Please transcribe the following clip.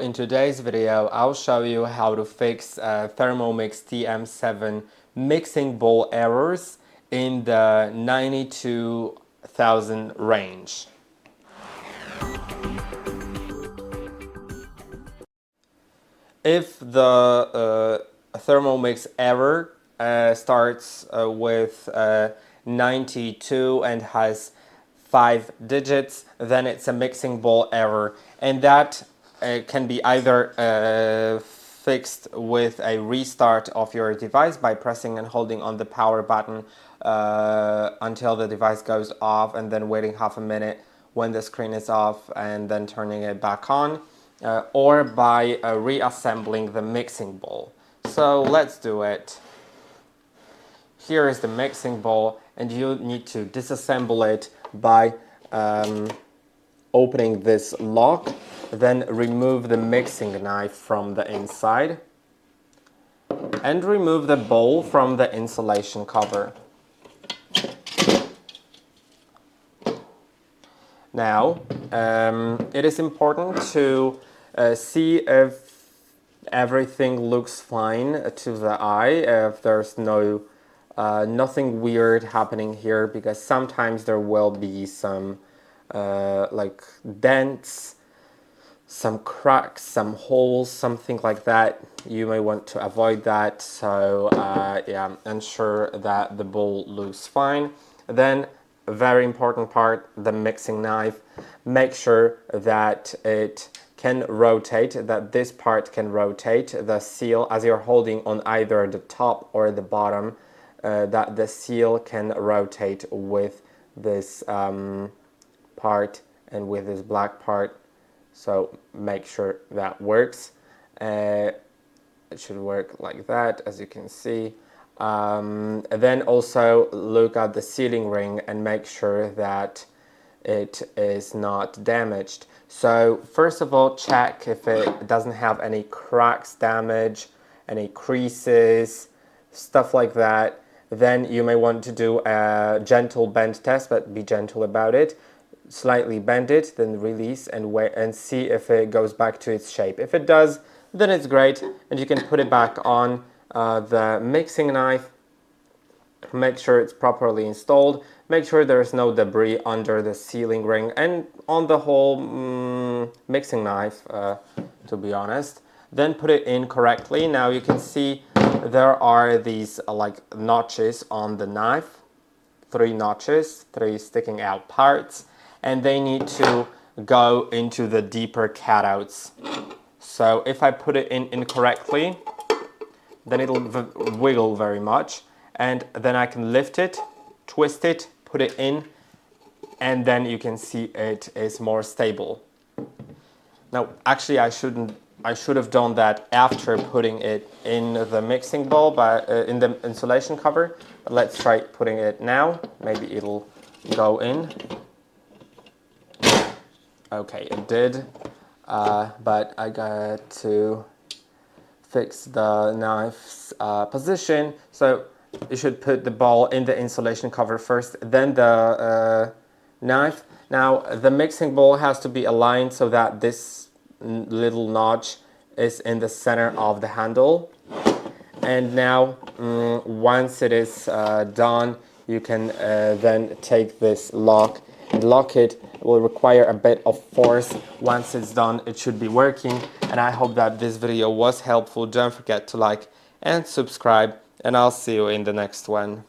in today's video, I'll show you how to fix THERMOMIX TM7 mixing bowl errors in the 92,000 range. If the THERMOMIX error starts with 92 and has 5 digits, then it's a mixing bowl error, and that can be either fixed with a restart of your device by pressing and holding on the power button until the device goes off, and then waiting half a minute when the screen is off and then turning it back on, or by reassembling the mixing bowl. So let's do it. Here is the mixing bowl, and you need to disassemble it by opening this lock, then remove the mixing knife from the inside and remove the bowl from the insulation cover. Now, it is important to see if everything looks fine to the eye, if there's nothing weird happening here, because sometimes there will be some like dents, some cracks, some holes, something like that. You may want to avoid that, so yeah, ensure that the bowl looks fine. Then, a very important part, the mixing knife. Make sure that it can rotate, that this part can rotate, the seal, as you're holding on either the top or the bottom, that the seal can rotate with this part and with this black part. So make sure that works. It should work like that, as you can see. Then also look at the sealing ring and make sure that it is not damaged. So first of all, check if it doesn't have any cracks, damage, any creases, stuff like that. Then you may want to do a gentle bend test, but be gentle about it. Slightly bend it, then release and wait and see if it goes back to its shape. If it does, then it's great, and you can put it back on the mixing knife. Make sure it's properly installed. Make sure there's no debris under the sealing ring and on the whole mixing knife, to be honest. Then put it in correctly. Now you can see there are these like notches on the knife, 3 notches, 3 sticking out parts, and they need to go into the deeper cutouts. So if I put it in incorrectly, then it'll wiggle very much, and then I can lift it, twist it, put it in, and then you can see it is more stable. Now, actually, I should have done that after putting it in the mixing bowl, but in the insulation cover. But let's try putting it now. Maybe it'll go in. Okay, it did, but I got to fix the knife's position. So you should put the ball in the insulation cover first, then the knife. Now the mixing bowl has to be aligned so that this little notch is in the center of the handle. And now once it is done, you can then take this lock and lock it. It will require a bit of force. Once it's done, it should be working. And I hope that this video was helpful. Don't forget to like and subscribe, and I'll see you in the next one.